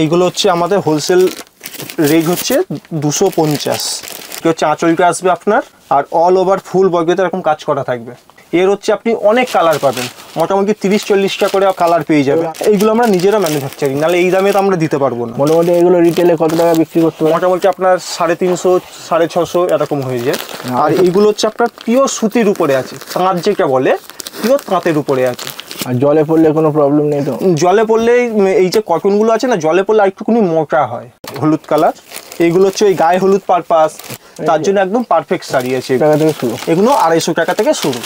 এইগুলো হচ্ছে আমাদের হোলসেল রেট হচ্ছে 250। হচ্ছে আঁচলটা আসবে আপনার, আর অল ওভার ফুল বডিতে এরকম কাজ করা থাকবে। এর হচ্ছে আপনি অনেক কালার পাবেন, মোটামুটি 30-40টা করে কালার পেয়ে যাবে। এইগুলো আমরা নিজেরা ম্যানুফ্যাকচারিং, নাহলে এই দামে তো আমরা দিতে পারবো না। মোটামুটি এগুলো রিটেলে কত টাকা বিক্রি করতে হবে? মোটামুটি আপনার 350-650 এরকম হয়ে যায়। আর এইগুলো হচ্ছে আপনার পিওর সুতির উপরে আছে, তাঁত যেটা বলে পিওর তাঁতের উপরে আছে। আর জলে পড়লে কোনো প্রবলেম নেই তো? জলে পড়লে এই যে কটনগুলো আছে না, জলে পড়লে একটুখানি মোটা হয়, হলুদ কালার। এইগুলো হচ্ছে ওই গায়ে হলুদ পারপাস, তার জন্য একদম পারফেক্ট শাড়ি আছে। এগুলো 250 টাকা থেকে শুরু।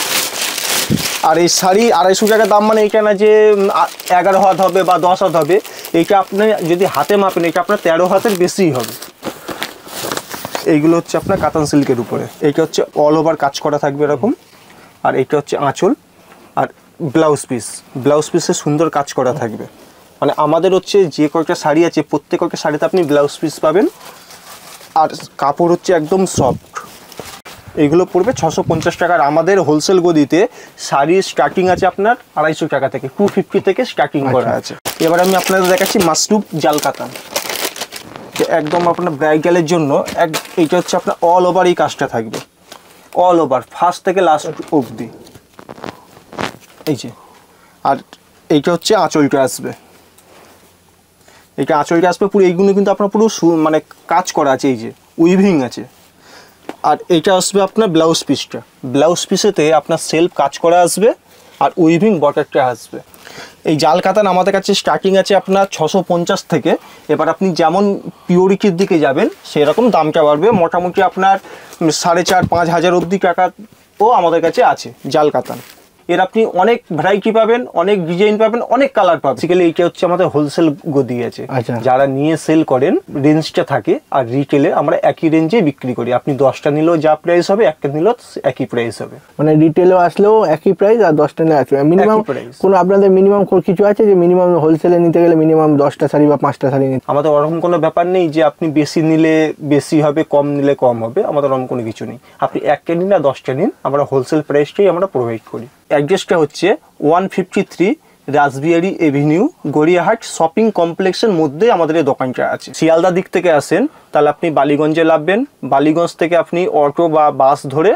আর এই শাড়ি 250 টাকা দাম, মানে এইটা না যে 11 হাত হবে বা 10 হাত হবে। এইটা আপনি যদি হাতে মাপেন, এটা আপনার 13 হাতের বেশিই হবে। এইগুলো হচ্ছে আপনার কাতান সিল্কের উপরে। এইটা হচ্ছে অল ওভার কাজ করা থাকবে এরকম। আর এইটা হচ্ছে আঁচল, আর ব্লাউজ পিসে সুন্দর কাজ করা থাকবে। মানে আমাদের হচ্ছে যে কয়েকটা শাড়ি আছে, প্রত্যেকটা শাড়িতে আপনি ব্লাউজ পিস পাবেন। আর কাপড় হচ্ছে একদম সফট। এইগুলো পড়বে 650 টাকা। আর আমাদের হোলসেল গদিতে শাড়ির স্টার্টিং আছে আপনার 250 টাকা থেকে, 250 থেকে স্টার্টিং করা আছে। এবার আমি আপনাদের দেখাচ্ছি মাসরুফ জাল কাতান, একদম আপনার ব্রাইডালের জন্য। এইটা হচ্ছে আপনার অল ওভার এই কাজটা থাকবে, অল ওভার ফার্স্ট থেকে লাস্ট অবধি। এই যে, আর এইটা হচ্ছে আঁচলটা আসবে, এইটা আঁচলটা আসবে পুরো। এইগুলো কিন্তু আপনার পুরো মানে কাজ করা আছে, এই যে উইভিং আছে। আর এইটা আসবে আপনার ব্লাউজ পিসটা, ব্লাউজ পিসেতে আপনার সেলফ কাজ করা আসবে, আর উইভিং বর্ডারটা আসবে। এই জাল কাতান আমাদের কাছে স্টার্টিং আছে আপনার 650 থেকে। এবার আপনি যেমন পিওরিটির দিকে যাবেন সেরকম দামটা বাড়বে। মোটামুটি আপনার 4,500-5 হাজার অবধি টাকাও আমাদের কাছে আছে জাল কাতান। এর আপনি অনেক ভ্যারাইটি পাবেন, অনেক ডিজাইন পাবেন, অনেক কালার পাবেন। বেসিক্যালি এইটা হচ্ছে আমাদের হোলসেল গদি আছে। যারা নিয়ে সেল করেন রেঞ্জটা থাকে, আর রিটেলে আমরা একই রেঞ্জে বিক্রি করি। আপনি 10টা নিলেও যা প্রাইস হবে, একটা নিলেও একই প্রাইস হবে। মানে রিটেলেও আসলেও একই প্রাইস, আর 10টা নিলে আসবে মিনিমাম কোনো আপনাদের মিনিমাম কিছু আছে যে মিনিমাম হোলসেলে নিতে গেলে মিনিমাম 10টা শাড়ি বা 5টা শাড়ি নিতে? আমাদের ওরকম কোনো ব্যাপার নেই যে আপনি বেশি নিলে বেশি হবে, কম নিলে কম হবে। আমাদের ওরকম কোনো কিছু নেই। আপনি একটা নিন আর 10টা নিন, আমরা হোলসেল প্রাইসটাই আমরা প্রোভাইড করি। অ্যাড্রেসটা হচ্ছে 153 রাসবিহারী এভিনিউ, গড়িয়াহাট শপিং কমপ্লেক্সের মধ্যে আমাদের এই দোকানটা আছে। শিয়ালদা দিক থেকে আসেন তাহলে আপনি বালিগঞ্জে নামবেন, বালিগঞ্জ থেকে আপনি অটো বা বাস ধরে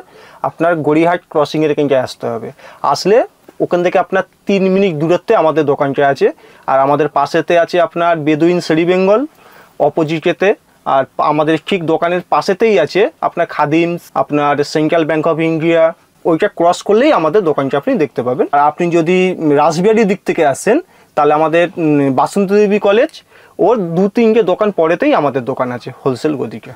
আপনার গড়িয়াহাট ক্রসিংয়ের এখানটায় আসতে হবে। আসলে ওখান থেকে আপনার 3 মিনিট দূরত্বে আমাদের দোকানটা আছে। আর আমাদের পাশেতে আছে আপনার বেদুইন শাড়ি বেঙ্গল অপোজিটেতে। আর আমাদের ঠিক দোকানের পাশেতেই আছে আপনার খাদিমস, আপনার সেন্ট্রাল ব্যাংক অফ ইন্ডিয়া। ওইটা ক্রস করলেই আমাদের দোকানটা আপনি দেখতে পাবেন। আর আপনি যদি রাসবিহারীর দিক থেকে আসেন তাহলে আমাদের বাসন্তী দেবী কলেজ ওর 2-3টে দোকান পরেতেই আমাদের দোকান আছে হোলসেল গদিটা।